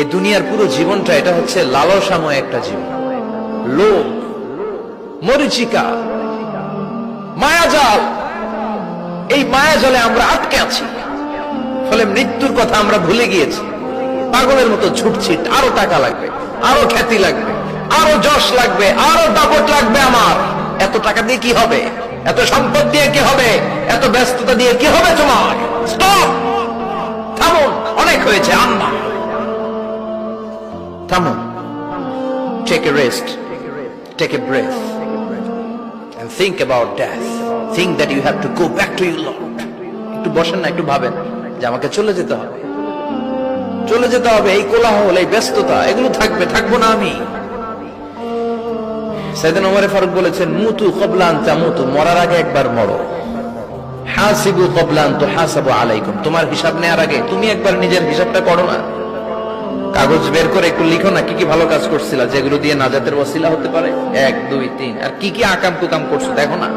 এই দুনিয়ার পুরো জীবনটা এটা হচ্ছে লালসাময় একটা জীবন, লোভ, মরিচিকা, মায়াজাল। এই মায়াজালে আমরা আটকে আছি, ফলে মৃত্যুর কথা আমরা ভুলে গিয়েছি। পাগলের মতো ছুটছি, আরো টাকা লাগবে, আরো খ্যাতি লাগবে, আরো যশ লাগবে, আরো দাপট লাগবে। আমার এত টাকা দিয়ে কি হবে, এত সম্পদ দিয়ে কি হবে, এত ব্যস্ততা দিয়ে কি হবে? তোমার স্টপ, থামুন, অনেক হয়েছে। আম্মা থামুন, take a rest, take a breath and think about death. Think that you have to go back to your Lord. একটু বসেন না, একটু ভাবেন যে আমাকে চলে যেতে হবে, চলে যেতে হবে। এই কোলাহল, এই ব্যস্ততা, এগুলো থাকবে, থাকবো না আমি। সাইয়েদনা ওমর ফারুক বলেছেন, মুতু ক্বাবলা আন তামুতু, মরার আগে একবার মরো। হাসিবু ক্বাবলা আন তুহাসাবু আলাইকুম, তোমার হিসাব নেওয়ার আগে তুমি একবার নিজের হিসাবটা করো না। কাগজ বের করে একটু লিখো না, কি কি ভালো কাজ করছিলা, যেগুলো দিয়ে নাজাতের ওসিলা হতে পারে। 1 2 3, আর কি কি আকাম কুকাম করছো দেখো না।